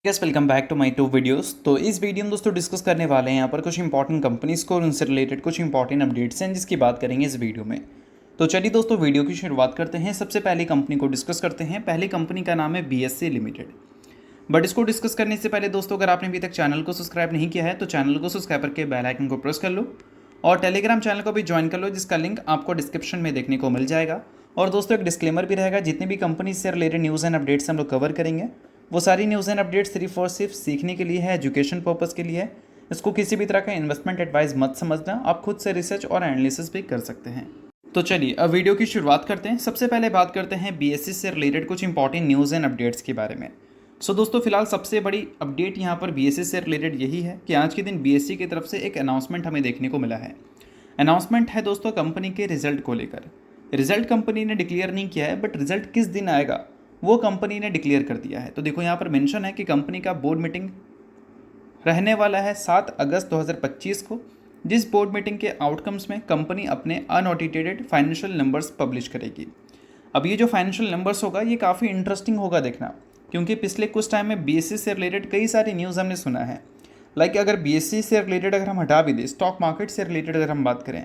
Yes welcome back to my to videos. तो इस video में दोस्तों डिस्कस करने वाले हैं यहाँ पर कुछ इंपॉर्टेंट कंपनीज को और उनसे रिलेटेड कुछ इंपॉर्टेंट अपडेट्स हैं जिसकी बात करेंगे इस वीडियो में। तो चलिए दोस्तों वीडियो की शुरुआत करते हैं। सबसे पहली कंपनी को डिस्कस करते हैं। पहली कंपनी का नाम है बीएससी लिमिटेड। बट इसको डिस्कस करने से पहले दोस्तों अगर आपने अभी तक चैनल को सब्सक्राइब नहीं किया है तो चैनल को सब्सक्राइब करके बेल आइकन को प्रेस कर लो और टेलीग्राम चैनल को भी ज्वाइन कर लो जिसका लिंक आपको डिस्क्रिप्शन में देखने को मिल जाएगा। और दोस्तों एक डिस्क्लेमर भी रहेगा, जितनी भी कंपनी से रिलेटेड न्यूज़ एंड अपडेट्स हम लोग कवर करेंगे वो सारी न्यूज़ एंड अपडेट्स सिर्फ और सिर्फ सीखने के लिए है, एजुकेशन पर्पज़ के लिए है। इसको किसी भी तरह का इन्वेस्टमेंट एडवाइस मत समझना, आप खुद से रिसर्च और एनालिसिस भी कर सकते हैं। तो चलिए अब वीडियो की शुरुआत करते हैं। सबसे पहले बात करते हैं बीएससी से रिलेटेड कुछ इंपॉर्टेंट न्यूज़ एंड अपडेट्स के बारे में। सो दोस्तों फिलहाल सबसे बड़ी अपडेट यहाँ पर बीएससी से रिलेटेड यही है कि आज के दिन बीएससी की तरफ से एक अनाउंसमेंट हमें देखने को मिला है। अनाउंसमेंट है दोस्तों कंपनी के रिजल्ट को लेकर। रिजल्ट कंपनी ने डिक्लेयर नहीं किया है, बट रिजल्ट किस दिन आएगा वो कंपनी ने डिक्लेयर कर दिया है। तो देखो यहाँ पर मेंशन है कि कंपनी का बोर्ड मीटिंग रहने वाला है 7 अगस्त 2025 को, जिस बोर्ड मीटिंग के आउटकम्स में कंपनी अपने अनऑडिटेड फाइनेंशियल नंबर्स पब्लिश करेगी। अब ये जो फाइनेंशियल नंबर्स होगा ये काफ़ी इंटरेस्टिंग होगा देखना, क्योंकि पिछले कुछ टाइम में बीएससी से रिलेटेड कई सारी न्यूज़ हमने सुना है। लाइक अगर बीएससी से रिलेटेड अगर हम हटा भी दें, स्टॉक मार्केट से रिलेटेड अगर हम बात करें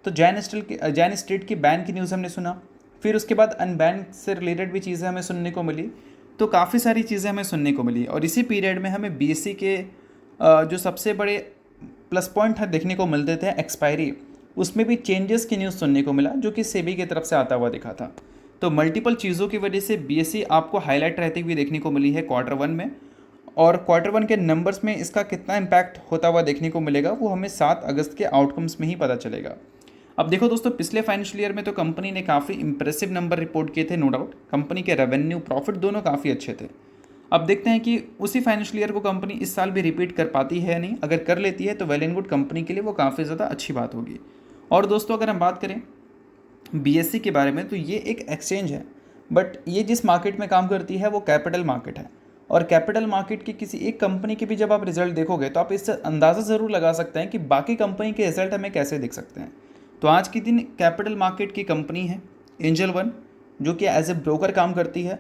तो जैन स्टेट की बैन की न्यूज़ हमने सुना, फिर उसके बाद अनबैन से रिलेटेड भी चीज़ें हमें सुनने को मिली। तो काफ़ी सारी चीज़ें हमें सुनने को मिली और इसी पीरियड में हमें बीएससी के जो सबसे बड़े प्लस पॉइंट है देखने को मिलते थे एक्सपायरी, उसमें भी चेंजेस की न्यूज़ सुनने को मिला जो कि सेबी की तरफ से आता हुआ दिखा था। तो मल्टीपल चीज़ों की वजह से बीएससी आपको हाईलाइट रहती हुई देखने को मिली है क्वार्टर 1 में, और क्वार्टर 1 के नंबर्स में इसका कितना इम्पैक्ट होता हुआ देखने को मिलेगा वो हमें 7 अगस्त के आउटकम्स में ही पता चलेगा। अब देखो दोस्तों पिछले फाइनेंशियल ईयर में तो कंपनी ने काफ़ी इंप्रेसिव नंबर रिपोर्ट किए थे, नो डाउट। कंपनी के रेवेन्यू प्रॉफिट दोनों काफ़ी अच्छे थे। अब देखते हैं कि उसी फाइनेंशियल ईयर को कंपनी इस साल भी रिपीट कर पाती है या नहीं। अगर कर लेती है तो वेल एंड गुड, कंपनी के लिए वो काफ़ी ज़्यादा अच्छी बात होगी। और दोस्तों अगर हम बात करें बीएससी के बारे में तो ये एक एक्सचेंज है, बट ये जिस मार्केट में काम करती है वो कैपिटल मार्केट है। और कैपिटल मार्केट की किसी एक कंपनी के भी जब आप रिजल्ट देखोगे तो आप इससे अंदाज़ा ज़रूर लगा सकते हैं कि बाकी कंपनी के रिजल्ट हमें कैसे दिख सकते हैं। तो आज के दिन कैपिटल मार्केट की कंपनी है एंजल वन, जो कि एज ए ब्रोकर काम करती है।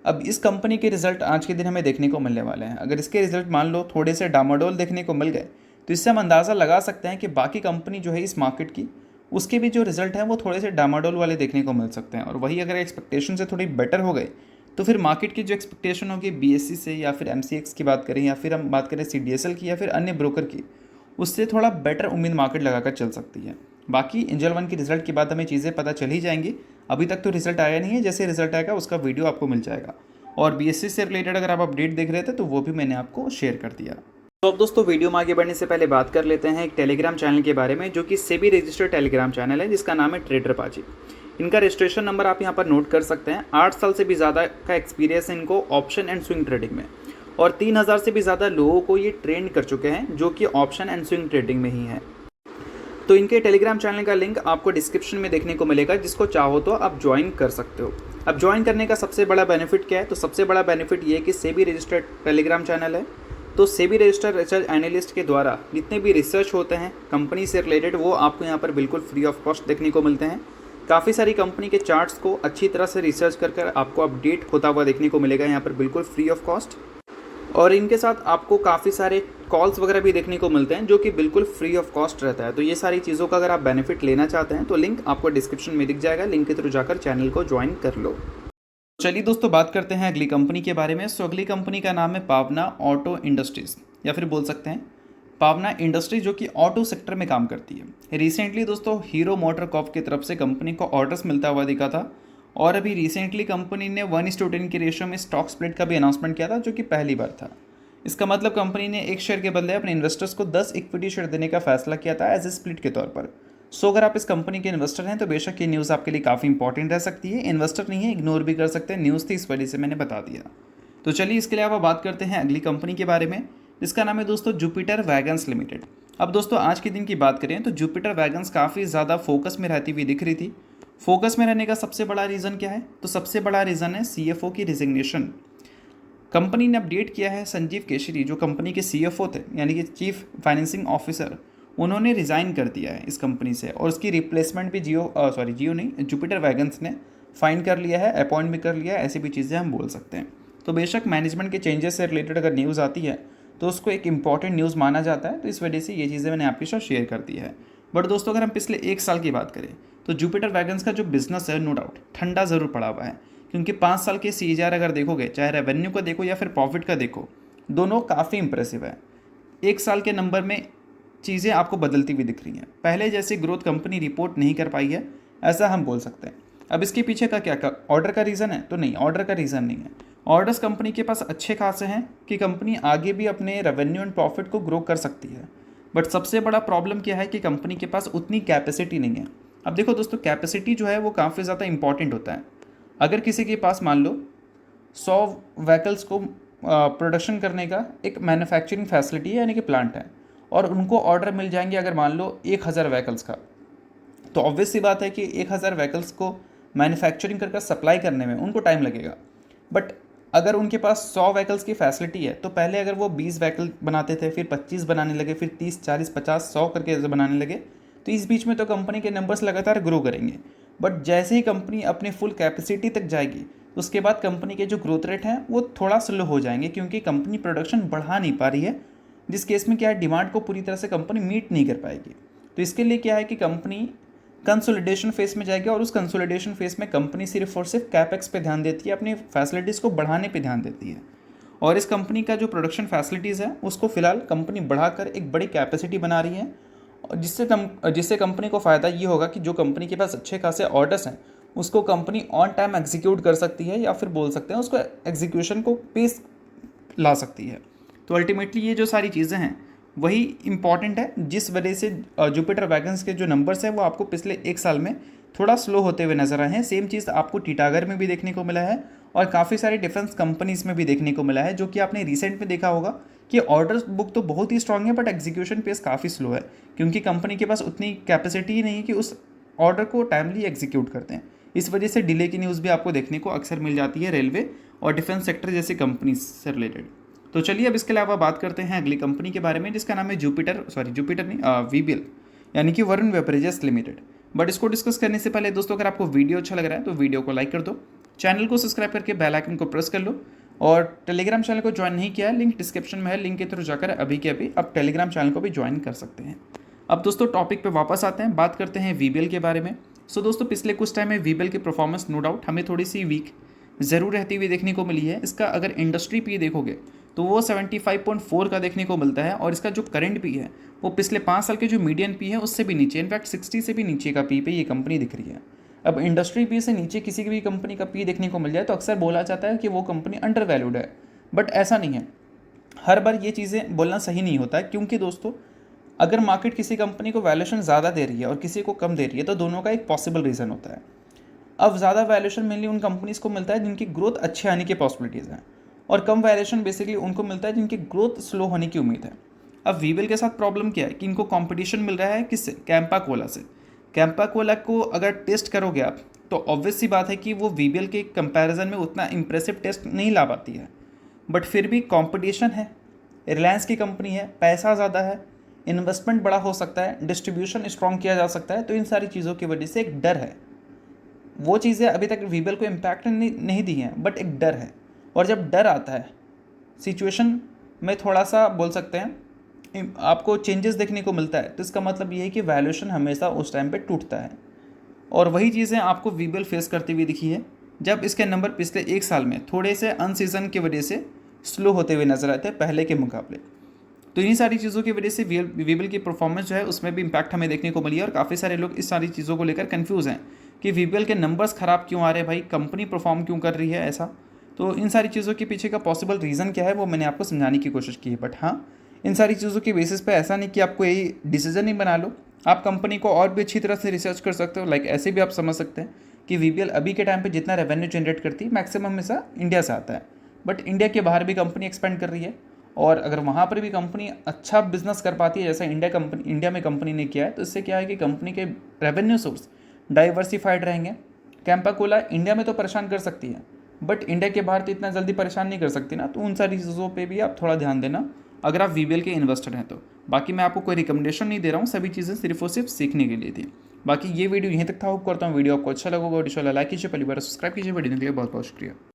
अब इस कंपनी के रिजल्ट आज के दिन हमें देखने को मिलने वाले हैं। अगर इसके रिजल्ट मान लो थोड़े से डामाडोल देखने को मिल गए तो इससे हम अंदाज़ा लगा सकते हैं कि बाकी कंपनी जो है इस मार्केट की, उसके भी जो रिजल्ट हैं वो थोड़े से डामाडोल वाले देखने को मिल सकते हैं। और वही अगर एक्सपेक्टेशन से थोड़ी बेटर हो गए तो फिर मार्केट की जो एक्सपेक्टेशन होगी बीएससी से या फिर एमसीएक्स की बात करें या फिर हम बात करें सीडीएसएल की या फिर अन्य ब्रोकर की, उससे थोड़ा बेटर उम्मीद मार्केट लगाकर चल सकती है। बाकी एंजल वन की रिजल्ट के बाद हमें चीज़ें पता चल ही जाएंगी। अभी तक तो रिजल्ट आया नहीं है, जैसे रिजल्ट आएगा उसका वीडियो आपको मिल जाएगा। और बीएससी से रिलेटेड अगर आप अपडेट देख रहे थे तो वो भी मैंने आपको शेयर कर दिया। तो अब दोस्तों वीडियो में आगे बढ़ने से पहले बात कर लेते हैं एक टेलीग्राम चैनल के बारे में, जो कि सेबी रजिस्टर्ड टेलीग्राम चैनल है जिसका नाम है ट्रेडर पाजी। इनका रजिस्ट्रेशन नंबर आप यहाँ पर नोट कर सकते हैं। 8 साल से भी ज़्यादा का एक्सपीरियंस है इनको ऑप्शन एंड स्विंग ट्रेडिंग में, और 3000 से भी ज़्यादा लोगों को ये ट्रेन कर चुके हैं जो कि ऑप्शन एंड स्विंग ट्रेडिंग में ही है। तो इनके टेलीग्राम चैनल का लिंक आपको डिस्क्रिप्शन में देखने को मिलेगा, जिसको चाहो तो आप ज्वाइन कर सकते हो। अब ज्वाइन करने का सबसे बड़ा बेनिफिट क्या है, तो सबसे बड़ा बेनिफिट ये है कि सेबी रजिस्टर्ड टेलीग्राम चैनल है। तो सेबी रजिस्टर्ड रिसर्च एनालिस्ट के द्वारा जितने भी रिसर्च होते हैं कंपनी से रिलेटेड वो आपको यहाँ पर बिल्कुल फ्री ऑफ कॉस्ट देखने को मिलते हैं। काफ़ी सारी कंपनी के चार्ट्स को अच्छी तरह से रिसर्च कर आपको अपडेट होता हुआ देखने को मिलेगा यहाँ पर बिल्कुल फ्री ऑफ कॉस्ट। और इनके साथ आपको काफ़ी सारे कॉल्स वगैरह भी देखने को मिलते हैं जो कि बिल्कुल फ्री ऑफ कॉस्ट रहता है। तो ये सारी चीज़ों का अगर आप बेनिफिट लेना चाहते हैं तो लिंक आपको डिस्क्रिप्शन में दिख जाएगा, लिंक के थ्रू जाकर चैनल को ज्वाइन कर लो। चलिए दोस्तों बात करते हैं अगली कंपनी के बारे में। सो अगली कंपनी का नाम है पावना ऑटो इंडस्ट्रीज़, या फिर बोल सकते हैं पावना इंडस्ट्रीज, जो कि ऑटो सेक्टर में काम करती है। रिसेंटली दोस्तों हीरो मोटर कॉर्प की तरफ से कंपनी को ऑर्डर्स मिलता हुआ दिखा था, और अभी रिसेंटली कंपनी ने 1:10 के रेशियो में स्टॉक स्प्लिट का भी अनाउंसमेंट किया था, जो कि पहली बार था। इसका मतलब कंपनी ने एक शेयर के बदले अपने इन्वेस्टर्स को 10 इक्विटी शेयर देने का फैसला किया था एज ए स्प्लिट के तौर पर। सो अगर आप इस कंपनी के इन्वेस्टर हैं तो बेशक ये न्यूज़ आपके लिए काफ़ी इंपॉर्टेंट रह सकती है। इन्वेस्टर नहीं है, इग्नोर भी कर सकते हैं, न्यूज़ थी इस वजह से मैंने बता दिया। तो चलिए इसके अलावा बात करते हैं अगली कंपनी के बारे में, जिसका नाम है दोस्तों जुपिटर वैगन्स लिमिटेड। अब दोस्तों आज के दिन की बात करें तो जुपिटर वैगन्स काफ़ी ज़्यादा फोकस में रहती हुई दिख रही थी। फोकस में रहने का सबसे बड़ा रीज़न क्या है, तो सबसे बड़ा रीज़न है सीएफओ की रिजिग्नेशन। कंपनी ने अपडेट किया है संजीव केशरी, जो कंपनी के सीएफओ थे यानी कि चीफ फाइनेंसिंग ऑफिसर, उन्होंने रिज़ाइन कर दिया है इस कंपनी से, और उसकी रिप्लेसमेंट भी जियो नहीं जुपिटर वैगन्स ने फाइंड कर लिया है, अपॉइंट भी कर लिया है। ऐसी भी चीज़ें हम बोल सकते हैं। तो बेशक मैनेजमेंट के चेंजेस से रिलेटेड अगर न्यूज़ आती है तो उसको एक इंपॉर्टेंट न्यूज़ माना जाता है, तो इस वजह से ये चीज़ें मैंने आपके साथ शेयर कर दी है। बट दोस्तों अगर हम पिछले 1 साल की बात करें तो जुपिटर वैगन्स का जो बिजनेस है नो डाउट ठंडा ज़रूर पड़ा हुआ है, क्योंकि 5 साल के CAGR अगर देखोगे, चाहे रेवेन्यू का देखो या फिर प्रॉफिट का देखो, दोनों काफ़ी इंप्रेसिव है। 1 साल के नंबर में चीज़ें आपको बदलती हुई दिख रही हैं। पहले जैसे ग्रोथ कंपनी रिपोर्ट नहीं कर पाई है, ऐसा हम बोल सकते हैं। अब इसके पीछे का क्या ऑर्डर का रीज़न है? तो नहीं, ऑर्डर का रीज़न नहीं है। ऑर्डर्स कंपनी के पास अच्छे खासे हैं कि कंपनी आगे भी अपने रेवेन्यू एंड प्रॉफिट को ग्रो कर सकती है। बट सबसे बड़ा प्रॉब्लम क्या है कि कंपनी के पास उतनी कैपेसिटी नहीं है। अब देखो दोस्तों, कैपेसिटी जो है वो काफ़ी ज़्यादा इंपॉर्टेंट होता है। अगर किसी के पास मान लो 100 व्हीकल्स को प्रोडक्शन करने का एक मैन्युफैक्चरिंग फैसिलिटी है, यानी कि प्लांट है, और उनको ऑर्डर मिल जाएंगे अगर मान लो 1000 व्हीकल्स का, तो ऑब्वियस सी बात है कि 1000 व्हीकल्स को मैन्युफैक्चरिंग करके सप्लाई करने में उनको टाइम लगेगा। बट अगर उनके पास 100 व्हीकल्स की फैसिलिटी है, तो पहले अगर वो 20 व्हीकल बनाते थे, फिर 25 बनाने लगे, फिर 30, 40, 50, 100 करके बनाने लगे, तो इस बीच में तो कंपनी के नंबर्स लगातार ग्रो करेंगे। बट जैसे ही कंपनी अपनी फुल कैपेसिटी तक जाएगी, उसके बाद कंपनी के जो ग्रोथ रेट हैं वो थोड़ा स्लो हो जाएंगे, क्योंकि कंपनी प्रोडक्शन बढ़ा नहीं पा रही है, जिस केस में क्या है, डिमांड को पूरी तरह से कंपनी मीट नहीं कर पाएगी। तो इसके लिए क्या है कि कंपनी कंसोलिडेशन फेस में जाएगी, और उस कंसोलिडेशन फेस में कंपनी सिर्फ और सिर्फ कैपेक्स पे ध्यान देती है, अपनी फैसिलिटीज़ को बढ़ाने पे ध्यान देती है। और इस कंपनी का जो प्रोडक्शन फैसिलिटीज़ है उसको फिलहाल कंपनी बढ़ाकर एक बड़ी कैपेसिटी बना रही है, और जिससे कंपनी को फ़ायदा ये होगा कि जो कंपनी के पास अच्छे खासे ऑर्डर्स हैं उसको कंपनी ऑन टाइम एग्जीक्यूट कर सकती है, या फिर बोल सकते हैं उसको एग्जीक्यूशन को पेस ला सकती है। तो अल्टीमेटली ये जो सारी चीज़ें हैं वही इंपॉर्टेंट है, जिस वजह से जुपिटर वैगन्स के जो नंबर्स हैं वो आपको पिछले 1 साल में थोड़ा स्लो होते हुए नजर आए हैं। सेम चीज़ आपको टीटागर में भी देखने को मिला है, और काफ़ी सारी डिफेंस कंपनीज़ में भी देखने को मिला है, जो कि आपने रिसेंट में देखा होगा कि ऑर्डर बुक तो बहुत ही स्ट्रांग है, बट एग्जीक्यूशन पेस काफ़ी स्लो है, क्योंकि कंपनी के पास उतनी कैपेसिटी ही नहीं है कि उस ऑर्डर को टाइमली एग्जीक्यूट करते हैं। इस वजह से डिले की न्यूज़ भी आपको देखने को अक्सर मिल जाती है रेलवे और डिफेंस सेक्टर जैसी कंपनी से रिलेटेड। तो चलिए अब इसके अलावा बात करते हैं अगली कंपनी के बारे में, जिसका नाम है जुपिटर नहीं, VBL, यानी कि वरुण बेवरेजेस लिमिटेड। बट इसको डिस्कस करने से पहले दोस्तों, अगर आपको वीडियो अच्छा लग रहा है तो वीडियो को लाइक कर दो, चैनल को सब्सक्राइब करके बेल आइकन को प्रेस कर लो, और टेलीग्राम चैनल को ज्वाइन नहीं किया है, लिंक डिस्क्रिप्शन में है, लिंक के थ्रू जाकर अभी के अभी आप टेलीग्राम चैनल को भी ज्वाइन कर सकते हैं। अब दोस्तों टॉपिक पे वापस आते हैं, बात करते हैं VBL के बारे में। सो दोस्तों पिछले कुछ टाइम में VBL की परफॉर्मेंस नो डाउट हमें थोड़ी सी वीक ज़रूर रहती हुई देखने को मिली है। इसका अगर इंडस्ट्री पी देखोगे तो वो 75.4 का देखने को मिलता है, और इसका जो करंट पी है वो पिछले 5 साल के जो मीडियन पी है उससे भी नीचे, इनफैक्ट 60 से भी नीचे का पी पे ये कंपनी दिख रही है। अब इंडस्ट्री पी से नीचे किसी भी कंपनी का पी देखने को मिल जाए तो अक्सर बोला जाता है कि वो कंपनी अंडर वैल्यूड है, बट ऐसा नहीं है। हर बार ये चीज़ें बोलना सही नहीं होता है, क्योंकि दोस्तों अगर मार्केट किसी कंपनी को वैल्यूएशन ज़्यादा दे रही है और किसी को कम दे रही है, तो दोनों का एक पॉसिबल रीज़न होता है। अब ज़्यादा वैल्यूएशन मेनली उन कंपनीज़ को मिलता है जिनकी ग्रोथ अच्छे आने की पॉसिबिलिटीज़ हैं, और कम वैल्यूएशन बेसिकली उनको मिलता है जिनकी ग्रोथ स्लो होने की उम्मीद है। अब VBL के साथ प्रॉब्लम क्या है कि इनको कंपटीशन मिल रहा है किससे? कैंपा कोला से। कैंपा कोला को अगर टेस्ट करोगे आप तो ऑब्वियस सी बात है कि वो VBL के कंपैरिजन में उतना इंप्रेसिव टेस्ट नहीं ला पाती है, बट फिर भी कंपटीशन है, रिलायंस की कंपनी है, पैसा ज़्यादा है, इन्वेस्टमेंट बड़ा हो सकता है, डिस्ट्रीब्यूशन स्ट्रॉन्ग किया जा सकता है, तो इन सारी चीज़ों की वजह से एक डर है। वो चीज़ें अभी तक VBL को इम्पैक्ट नहीं दी हैं, बट एक डर है, और जब डर आता है सिचुएशन में थोड़ा सा बोल सकते हैं आपको चेंजेस देखने को मिलता है, तो इसका मतलब ये है कि वैल्यूएशन हमेशा उस टाइम पे टूटता है, और वही चीज़ें आपको VBL फेस करती हुई दिखी है, जब इसके नंबर पिछले 1 साल में थोड़े से अनसीजन की वजह से स्लो होते हुए नजर आते हैं पहले के मुकाबले। तो इन्हीं सारी चीज़ों की वजह से VBL की परफॉर्मेंस जो है उसमें भी इम्पैक्ट हमें देखने को मिली है, और काफ़ी सारे लोग इस सारी चीज़ों को लेकर कन्फ्यूज़ हैं कि VBL के नंबर्स ख़राब क्यों आ रहे हैं, भाई कंपनी परफॉर्म क्यों कर रही है ऐसा। तो इन सारी चीज़ों के पीछे का पॉसिबल रीज़न क्या है वो मैंने आपको समझाने की कोशिश की है, बट हाँ, इन सारी चीज़ों के बेसिस पे ऐसा नहीं कि आपको यही डिसीजन ही बना लो, आप कंपनी को और भी अच्छी तरह से रिसर्च कर सकते हो। लाइक ऐसे भी आप समझ सकते हैं कि VBL अभी के टाइम पे जितना रेवेन्यू जनरेट करती है मैक्सिमम हमेशा इंडिया से आता है, बट इंडिया के बाहर भी कंपनी एक्सपेंड कर रही है, और अगर वहाँ पर भी कंपनी अच्छा बिजनेस कर पाती है जैसा इंडिया में कंपनी ने किया है, तो इससे क्या है कि कंपनी के रेवेन्यू सोर्स डाइवर्सिफाइड रहेंगे। कैंपा कोला इंडिया में तो परेशान कर सकती है, बट इंडिया के बाहर तो इतना जल्दी परेशान नहीं कर सकती ना, तो उन सारी चीज़ों पे भी आप थोड़ा ध्यान देना अगर आप VBL के इन्वेस्टर हैं तो। बाकी मैं आपको कोई रिकमेंडेशन नहीं दे रहा हूँ, सभी चीज़ें सिर्फ और सिर्फ सीखने के लिए थी। बाकी ये वीडियो यहीं तक था, होप करता हूँ वीडियो आपको अच्छा लगा होगा, लाइक कीजिए, पहली बार सब्सक्राइब कीजिए, वीडियो के लिए बहुत बहुत शुक्रिया।